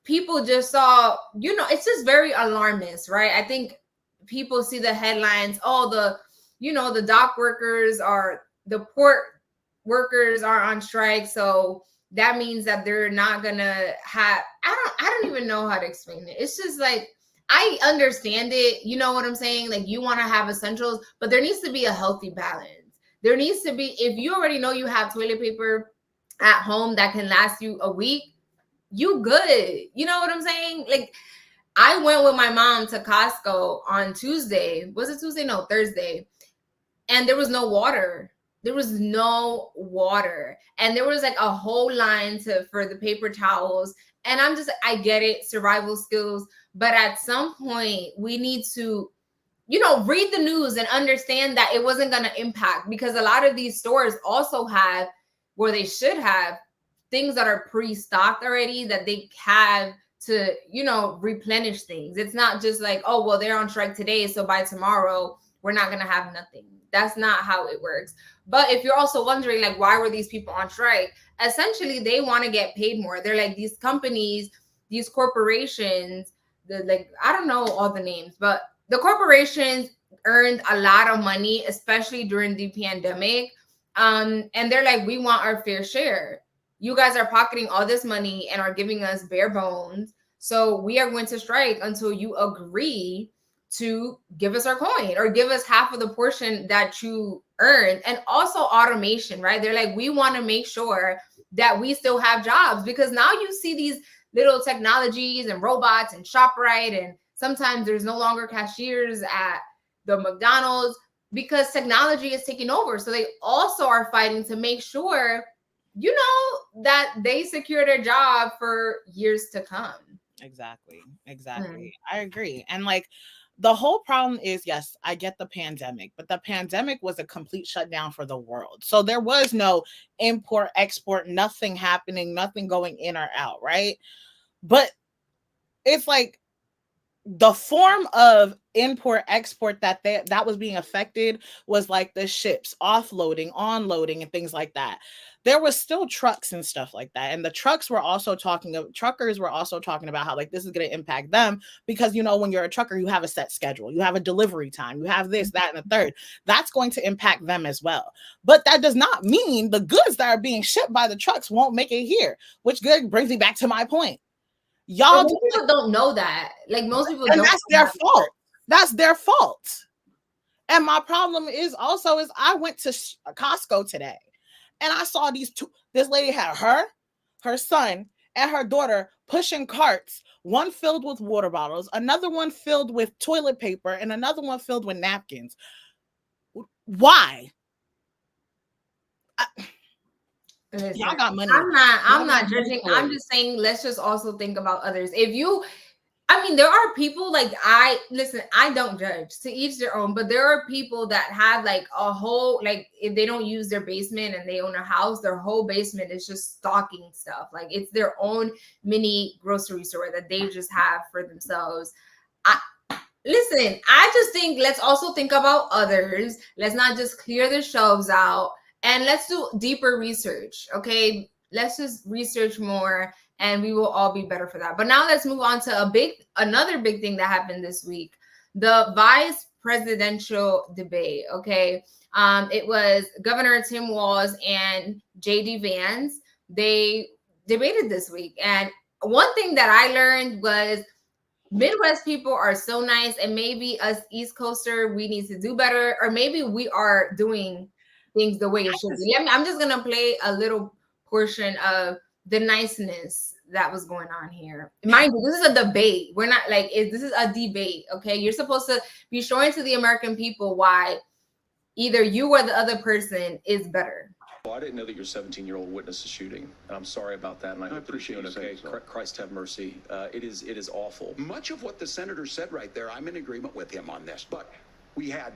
A: people just saw, it's just very alarmist, right? I think people see the headlines, the dock workers the port workers are on strike. So that means that they're not gonna have, I don't even know how to explain it. It's just like, I understand it. You know what I'm saying? Like, you want to have essentials, but there needs to be a healthy balance. There needs to be, if you already know you have toilet paper at home that can last you a week, you good. You know what I'm saying? Like, I went with my mom to Costco on Tuesday. Was it Tuesday? No, Thursday. And there was no water. There was no water. And there was like a whole line for the paper towels. And I get it, survival skills. But at some point, we need to, read the news and understand that it wasn't going to impact, because a lot of these stores also have, where they should have, things that are pre-stocked already that they have to, replenish things. It's not just like, oh, well, they're on strike today, so by tomorrow, we're not going to have nothing. That's not how it works. But if you're also wondering, like, why were these people on strike? Essentially, they want to get paid more. They're like, these companies, these corporations, I don't know all the names, but the corporations earned a lot of money, especially during the pandemic. And they're like, we want our fair share. You guys are pocketing all this money and are giving us bare bones. So we are going to strike until you agree to give us our coin or give us half of the portion that you earned. And also automation, right? They're like, we want to make sure that we still have jobs, because now you see these little technologies and robots and ShopRite, and sometimes there's no longer cashiers at the McDonald's because technology is taking over. So they also are fighting to make sure, that they secure their job for years to come.
B: Exactly. I agree. And like, the whole problem is, yes, I get the pandemic, but the pandemic was a complete shutdown for the world. So there was no import, export, nothing happening, nothing going in or out, right? But it's like the form of import, export that was being affected was like the ships offloading, onloading, and things like that. There was still trucks and stuff like that. And the truckers were also talking about how, like, this is going to impact them because, when you're a trucker, you have a set schedule, you have a delivery time, you have this, that, and the third. That's going to impact them as well. But that does not mean the goods that are being shipped by the trucks won't make it here, which brings me back to my point.
A: Most people don't know that. Like, most people don't.
B: That's their fault. That's their fault. And my problem is I went to Costco today. And I saw this lady had her son, and her daughter pushing carts, one filled with water bottles, another one filled with toilet paper, and another one filled with napkins. Why?
A: Listen,
B: y'all got money.
A: I'm not judging. I'm just saying, let's just also think about others. There are people like I don't judge, to each their own, but there are people that have like a whole, like if they don't use their basement and they own a house, their whole basement is just stocking stuff. Like it's their own mini grocery store that they just have for themselves. I just think let's also think about others. Let's not just clear the shelves out, and let's do deeper research. Okay, let's just research more, and we will all be better for that. But now let's move on to another big thing that happened this week, the vice presidential debate. Okay. It was Governor Timwalz and jdvance. They debated this week. And one thing that I learned was Midwest people are so nice, and maybe us East Coaster, we need to do better, or maybe we are doing things the way it should be. I'm just going to play a little portion of the niceness that was going on here. Mind you, this is a debate. We're not like, this is a debate, okay? You're supposed to be showing to the American people why either you or the other person is better.
G: Well, I didn't know that your 17-year-old witnessed a shooting, and I'm sorry about that, and I hope that you're doing okay. So. Christ have mercy. It is awful.
H: Much of what the senator said right there, I'm in agreement with him on this, but we had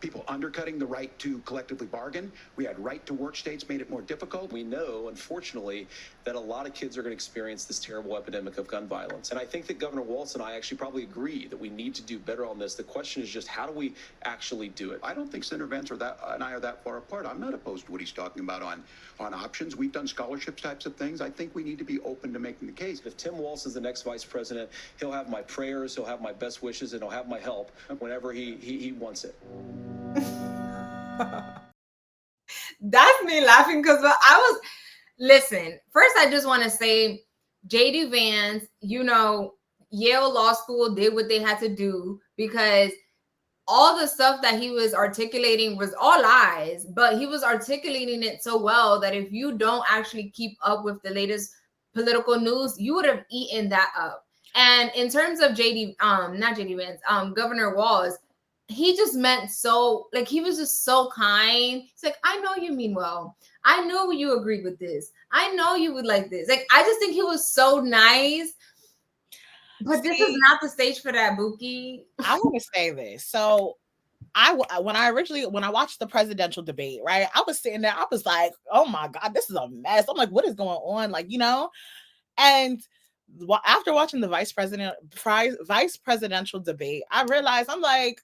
H: people undercutting the right to collectively bargain. We had right to work states made it more difficult.
G: We know, unfortunately, that a lot of kids are going to experience this terrible epidemic of gun violence. And I think that Governor Walz and I actually probably agree that we need to do better on this. The question is just, how do we actually do it?
H: I don't think Senator Vance and I are that far apart. I'm not opposed to what he's talking about on options. We've done scholarships types of things. I think we need to be open to making the case.
G: If Tim Walz is the next vice president, he'll have my prayers, he'll have my best wishes, and he'll have my help whenever he wants it.
A: That's me laughing because listen, first I just want to say jdvance, Yale Law School did what they had to do, because all the stuff that he was articulating was all lies, but he was articulating it so well that if you don't actually keep up with the latest political news, you would have eaten that up. And in terms of Governor Walz, he just meant so, like, he was just so kind. He's like, I know you mean well. I know you agreed with this. I know you would like this. Like, I just think he was so nice. But this is not the stage for that, Buki.
B: I want to say this. So when I watched the presidential debate, right, I was sitting there, I was like, oh my God, this is a mess. I'm like, what is going on? Like, and after watching the vice presidential debate, I realized, I'm like,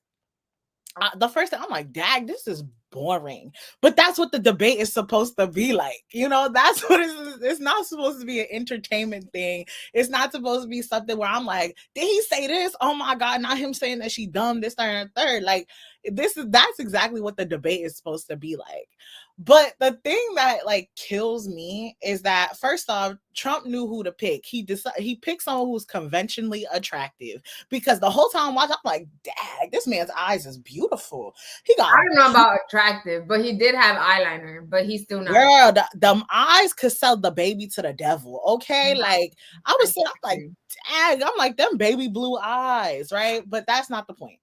B: the first thing, I'm like, dag, this is boring. But that's what the debate is supposed to be like. That's what it's not supposed to be an entertainment thing. It's not supposed to be something where I'm like, did he say this? Oh my God, not him saying that she dumb, this, that, and third. Like, that's exactly what the debate is supposed to be like. But the thing that like kills me is that, first off, Trump knew who to pick. He picked someone who's conventionally attractive, because the whole time watching, I'm like, dang, this man's eyes is beautiful. I
A: don't know about attractive, but he did have eyeliner, but he's still not.
B: Girl, them eyes could sell the baby to the devil. Okay. Like, I was sitting, I'm like, dang, I'm like, them baby blue eyes, right? But that's not the point.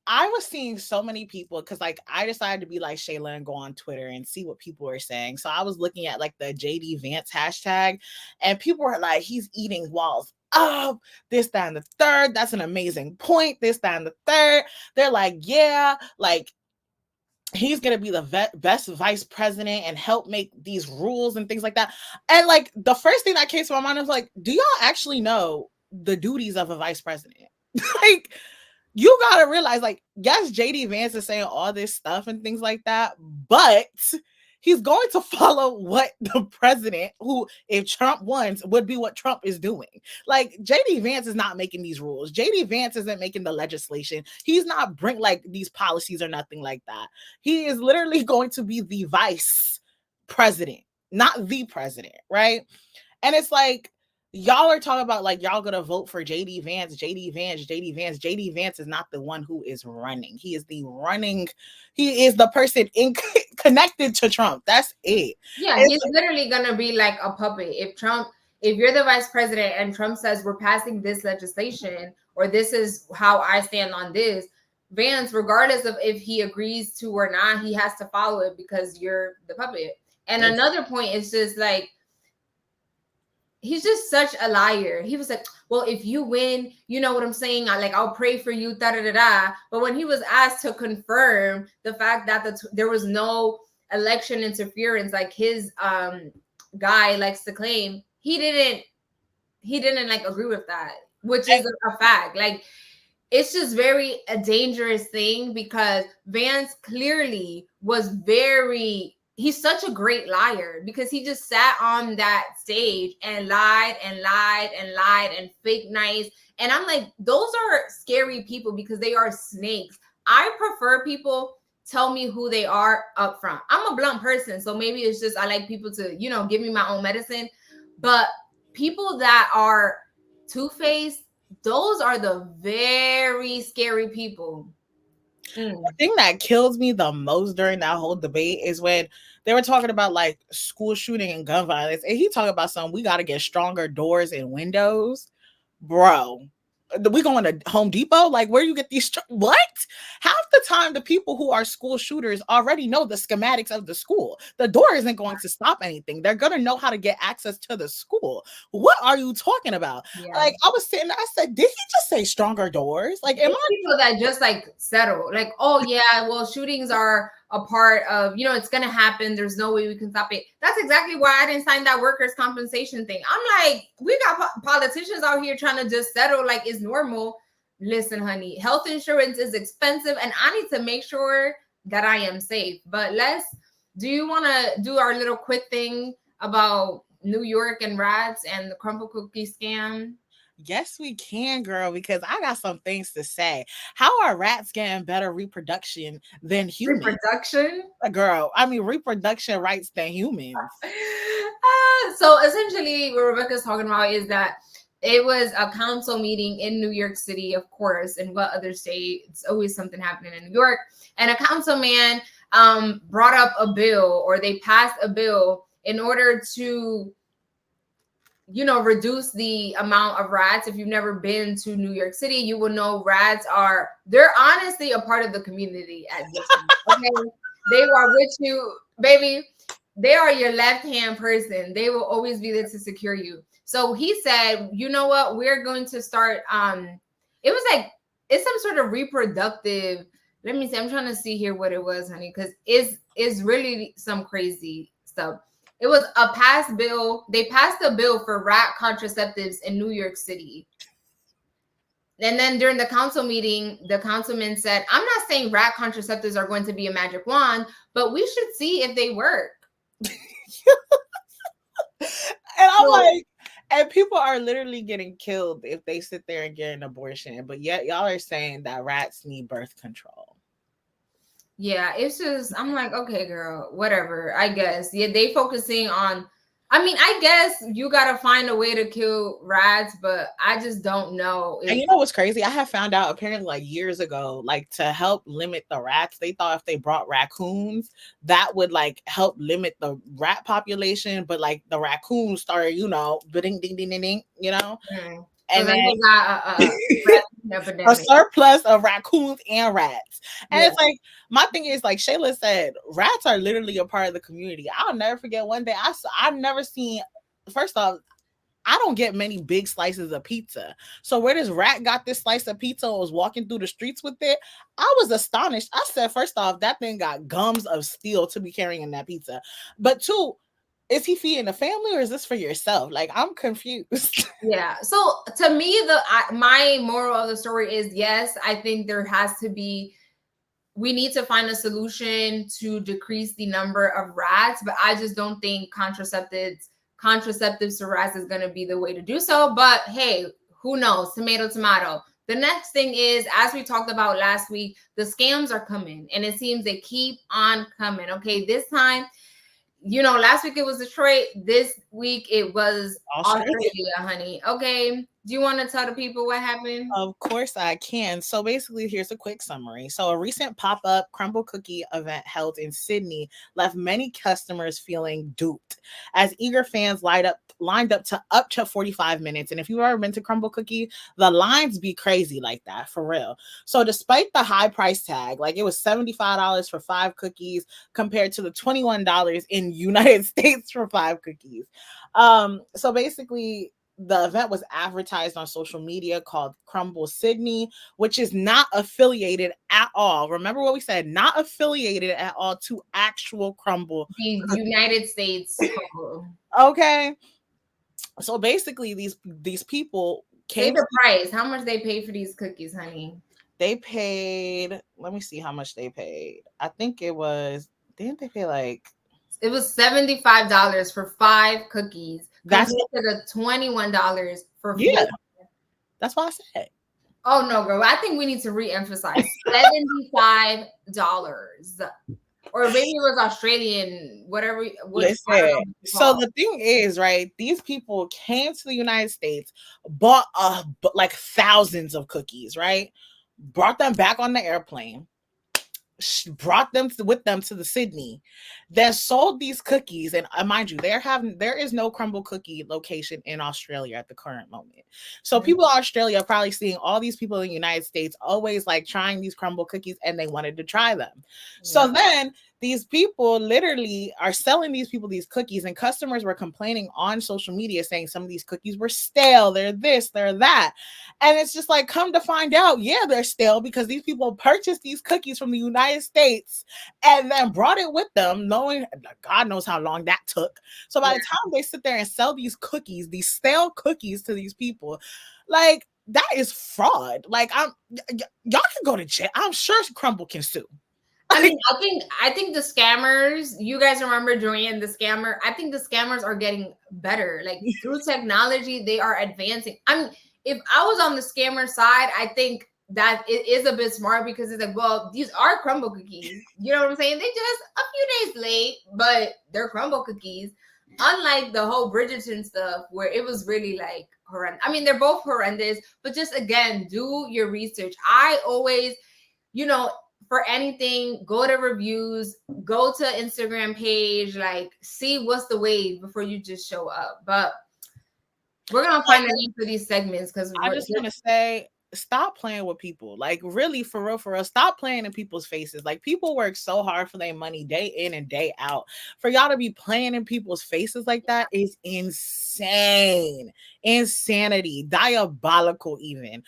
B: I was seeing so many people, because like I decided to be like Shayla and go on Twitter and see what people were saying. So I was looking at like the jdvance hashtag, and people were like, he's eating Walz up, this, that, and the third. That's an amazing point. This, that, and the third. They're like, yeah, like he's going to be the best vice president and help make these rules and things like that. And like the first thing that came to my mind was like, do y'all actually know the duties of a vice president? Like, you gotta realize, like, yes, jdvance is saying all this stuff and things like that, but he's going to follow what the president, who, if Trump wins, would be what Trump is doing. Like, jdvance is not making these rules. jdvance isn't making the legislation. He's not bringing like these policies or nothing like that. He is literally going to be the vice president, not the president, right? And it's like, y'all are talking about like y'all gonna vote for jdvance. jdvance is not the one who is running. He is the person connected to Trump. That's it.
A: Yeah, he's literally gonna be like a puppet. If you're the vice president and Trump says we're passing this legislation or this is how I stand on this, Vance, regardless of if he agrees to or not, he has to follow it because you're the puppet. And another point is just like, he's just such a liar. He was like, well, if you win, you know what I'm saying? I'll pray for you, da da da da. But when he was asked to confirm the fact that there was no election interference, like his guy likes to claim, he didn't like agree with that, which is a fact. Like, it's just very a dangerous thing because Vance clearly was he's such a great liar because he just sat on that stage and lied and lied and lied and fake nice. And I'm like, those are scary people because they are snakes. I prefer people tell me who they are up front. I'm a blunt person, so maybe it's just I like people to, give me my own medicine. But people that are two-faced, those are the very scary people.
B: The thing that kills me the most during that whole debate is when they were talking about like school shooting and gun violence, and he talked about we got to get stronger doors and windows. Bro, we going to Home Depot? Like, where you get these? What? Half the time, the people who are school shooters already know the schematics of the school. The door isn't going to stop anything. They're going to know how to get access to the school. What are you talking about? Yeah. Like, I was sitting there, I said, did he just say stronger doors? Like,
A: people that just like settle, like, oh yeah, well, shootings are a part of, it's going to happen. There's no way we can stop it. That's exactly why I didn't sign that workers' compensation thing. I'm like, we got politicians out here trying to just settle like it's normal. Listen, honey, health insurance is expensive and I need to make sure that I am safe. But do you want to do our little quick thing about New York and rats and the crumble cookie scam?
B: Yes, we can, girl, because I got some things to say. How are rats getting better reproduction than humans?
A: Reproduction?
B: Girl, I mean, reproduction rights than humans.
A: So essentially what Rebecca's talking about is that it was a council meeting in New York City, of course, and what other state? It's always something happening in New York. And a councilman brought up a bill, or they passed a bill in order to reduce the amount of rats. If you've never been to New York City, you will know rats they're honestly a part of the community at this point. Okay? They are with you, baby. They are your left-hand person. They will always be there to secure you. So he said, you know what? We're going to start, it was like, it's some sort of reproductive, let me see, I'm trying to see here what it was, honey, because it's really some crazy stuff. It was a passed bill. They passed a bill for rat contraceptives in New York City. And then during the council meeting, the councilman said, I'm not saying rat contraceptives are going to be a magic wand, but we should see if they work.
B: And I'm like, and people are literally getting killed if they sit there and get an abortion. But yet y'all are saying that rats need birth control.
A: Yeah, it's just, I'm like, okay, girl, whatever, I guess. Yeah, they focusing on, I guess you got to find a way to kill rats, but I just don't know.
B: And you know what's crazy? I have found out apparently like years ago, like to help limit the rats, they thought if they brought raccoons, that would like help limit the rat population. But like the raccoons started, ding, ding, ding, ding, ding,
A: Mm.
B: And
A: so then they got
B: a surplus of raccoons and rats. And it's like, my thing is, like Shayla said, rats are literally a part of the community. I'll never forget one day I've never seen, first off, I don't get many big slices of pizza. So where this rat got this slice of pizza and was walking through the streets with it, I was astonished. I said, first off, that thing got gums of steel to be carrying that pizza. But two, is he feeding the family or is this for yourself? Like, I'm confused.
A: Yeah. So to me, my moral of the story is, yes, I think there has to be, we need to find a solution to decrease the number of rats, but I just don't think contraceptives to rats is going to be the way to do so. But hey, who knows? Tomato, tomato. The next thing is, as we talked about last week, the scams are coming and it seems they keep on coming. Okay. This time, last week it was Detroit. This week it was Australia, honey. Okay. Do you want to tell the people what happened?
B: Of course I can. So basically, here's a quick summary. So a recent pop-up crumble cookie event held in Sydney left many customers feeling duped as eager fans lined up to 45 minutes. And if you've ever been to crumble cookie, the lines be crazy like that, for real. So despite the high price tag, like it was $75 for 5 cookies compared to the $21 in United States for 5 cookies. So basically the event was advertised on social media called Crumble Sydney, which is not affiliated at all. Remember what we said, not affiliated at all to actual Crumble.
A: The United States Crumble.
B: Okay. So basically these people came.
A: Say the price. How much they paid for these cookies, honey?
B: They paid, let me see how much they paid. I think it was, didn't they pay like,
A: it was $75 for 5 cookies.
B: That's
A: to the $21 for 4.
B: Yeah. That's what I said.
A: Oh no, girl. I think we need to re-emphasize $75. Or maybe it was Australian, whatever.
B: Listen, so the thing is, right, these people came to the United States, bought like thousands of cookies, right? Brought them back on the airplane, brought them with them to the Sydney, then sold these cookies. And mind you, there is no crumble cookie location in Australia at the current moment. So people in Australia are probably seeing all these people in the United States always like trying these crumble cookies, and they wanted to try them. So then these people literally are selling these people these cookies, and customers were complaining on social media saying some of these cookies were stale, they're this, they're that. And it's just like, come to find out, yeah, they're stale because these people purchased these cookies from the United States and then brought it with them, knowing God knows how long that took. So by the time they sit there and sell these cookies, these stale cookies to these people, like, that is fraud. Like, y'all can go to jail. I'm sure Crumble can sue.
A: I mean, I think the scammers, you guys remember Joanne, the scammer? I think the scammers are getting better. Like, through technology, they are advancing. I mean, if I was on the scammer side, I think that it is a bit smart because it's like, well, these are crumble cookies. You know what I'm saying? They just a few days late, but they're crumble cookies. Unlike the whole Bridgerton stuff where it was really like horrendous. I mean, they're both horrendous, but just again, do your research. I always, for anything, go to reviews, go to Instagram page, like see what's the wave before you just show up. But we're gonna find a name for these segments because
B: I just want to say, stop playing with people. Like, really, for real, stop playing in people's faces. Like, people work so hard for their money day in and day out. For y'all to be playing in people's faces like that is insane. Insanity. Diabolical even.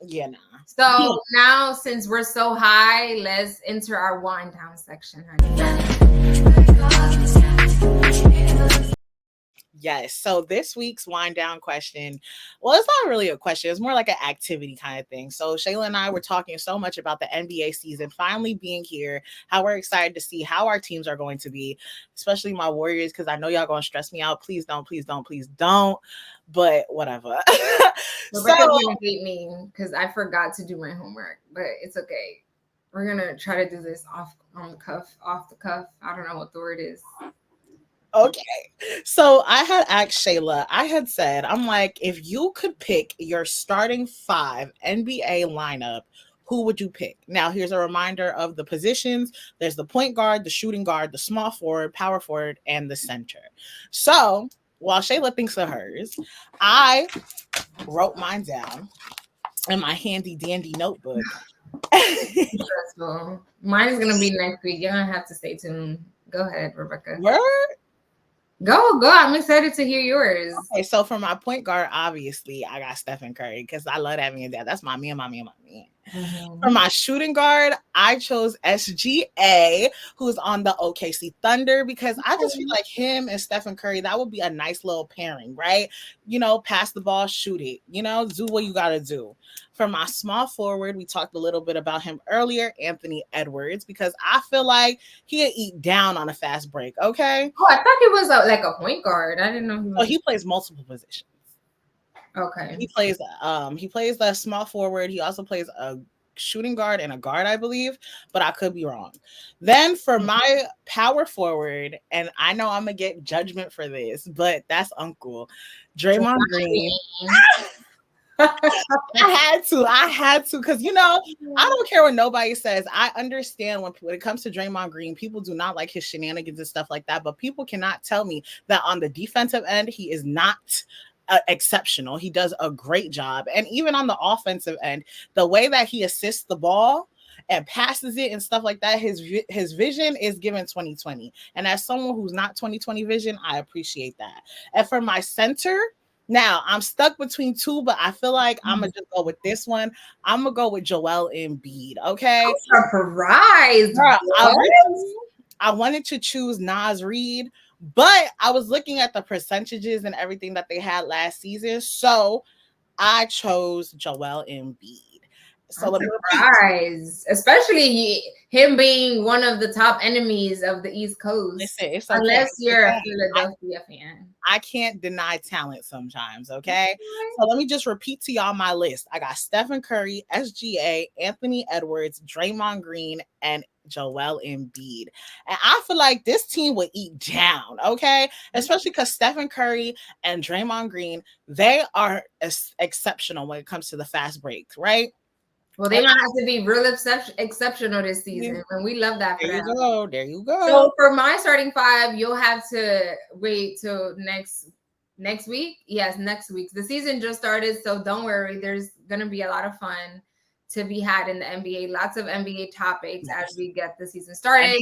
B: Yeah, nah.
A: So now, since we're so high, let's enter our wind down section, honey.
B: Yes. So this week's wind down question, well, it's not really a question. It's more like an activity kind of thing. So Shayla and I were talking so much about the NBA season finally being here, how we're excited to see how our teams are going to be, especially my Warriors, because I know y'all going to stress me out. Please don't. But whatever.
A: Rebecca's gonna hate me because I forgot to do my homework, but it's okay. We're gonna try to do this off the cuff. I don't know what the word is.
B: Okay. So I had asked Shayla, I had said, I'm like, if you could pick your starting 5 NBA lineup, who would you pick? Now, here's a reminder of the positions. There's the point guard, the shooting guard, the small forward, power forward, and the center. So while Shayla thinks of hers, I wrote mine down in my handy dandy notebook.
A: Stressful. Mine is going to be next week. You're going to have to stay tuned. Go ahead, Rebecca.
B: Word?
A: Go. I'm excited to hear yours.
B: Okay, so for my point guard, obviously, I got Stephen Curry because I love that man. That's my man. Mm-hmm. For my shooting guard, I chose SGA, who's on the OKC Thunder, because I just feel like him and Stephen Curry, that would be a nice little pairing, right? Pass the ball, shoot it, do what you got to do. For my small forward, we talked a little bit about him earlier, Anthony Edwards, because I feel like he'll eat down on a fast break, okay?
A: Oh, I thought he was like a point guard. I didn't know he was.
B: Oh, he plays multiple positions.
A: Okay.
B: He plays the small forward. He also plays a shooting guard and a guard, I believe, but I could be wrong. Then for my power forward, and I know I'm gonna get judgment for this, but that's Uncle Draymond Green. I had to, because I don't care what nobody says. I understand when it comes to Draymond Green, people do not like his shenanigans and stuff like that, but people cannot tell me that on the defensive end, he is not exceptional. He does a great job. And even on the offensive end, the way that he assists the ball and passes it and stuff like that, his vision is given 2020. And as someone who's not 2020 vision, I appreciate that. And for my center, now I'm stuck between two, but I feel like I'm gonna just go with this one. I'm gonna go with Joel Embiid. Okay,
A: I'm surprised.
B: Girl, I wanted to choose Naz Reid, but I was looking at the percentages and everything that they had last season, so I chose Joel Embiid. So
A: I'm surprised, especially him being one of the top enemies of the East Coast.
B: Listen, it's
A: okay. Unless you're a Philadelphia fan.
B: I can't deny talent sometimes, okay? So let me just repeat to y'all my list. I got Stephen Curry, SGA, Anthony Edwards, Draymond Green, and Joel Embiid. And I feel like this team would eat down, okay? Especially because Stephen Curry and Draymond Green, they are exceptional when it comes to the fast breaks, right?
A: Well, they might have to be real exceptional this season, and we love that for them.
B: There you go.
A: So for my starting five, you'll have to wait till next week. Yes, next week. The season just started, so don't worry. There's gonna be a lot of fun to be had in the NBA. Lots of NBA topics as we get the season started.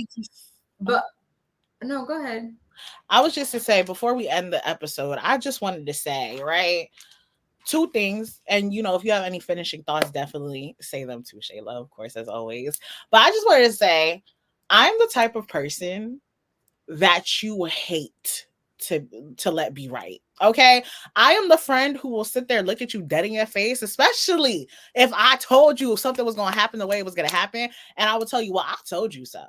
A: But no, go ahead.
B: I was just to say, before we end the episode, I just wanted to say, right, two things. And, if you have any finishing thoughts, definitely say them too, Shayla, of course, as always. But I just wanted to say, I'm the type of person that you hate to let be right. Okay. I am the friend who will sit there, look at you dead in your face, especially if I told you something was going to happen the way it was going to happen. And I will tell you, well, I told you so.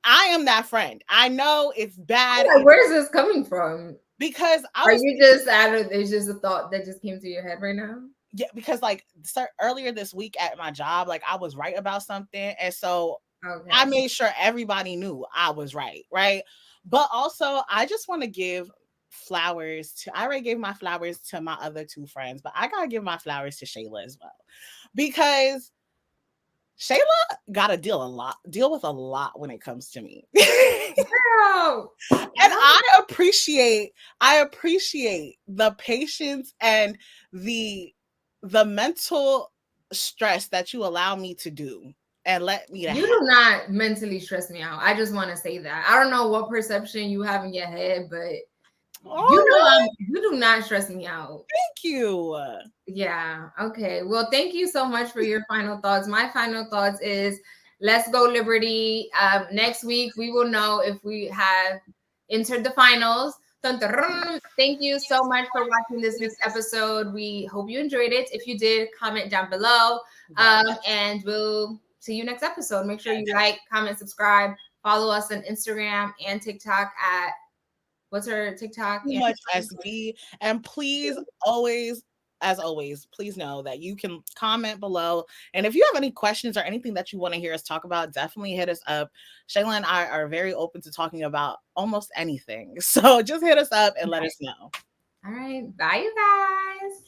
B: I am that friend. I know it's bad.
A: Where is this coming from?
B: Because
A: it's just a thought that just came to your head right now?
B: Yeah, because earlier this week at my job, I was right about something. And so I made sure everybody knew I was right. But also, I just want to give flowers I already gave my flowers to my other two friends, but I got to give my flowers to Shayla as well. Because Shayla got to deal with a lot when it comes to me. And I appreciate the patience and the mental stress that you allow me to do and let me
A: You do not mentally stress me out. I just want to say that. I don't know what perception you have in your head, but you do not stress me out.
B: Thank you.
A: Yeah. Okay. Well, thank you so much for your final thoughts. My final thoughts is let's go Liberty. Next week, we will know if we have entered the finals. Thank you so much for watching this week's episode. We hope you enjoyed it. If you did, comment down below. And we'll see you next episode. Make sure you like, comment, subscribe. Follow us on Instagram and TikTok at what's her TikTok?
B: SB. And please as always, please know that you can comment below. And if you have any questions or anything that you want to hear us talk about, definitely hit us up. Shayla and I are very open to talking about almost anything. So just hit us up and let us know.
A: All right. Bye, you guys.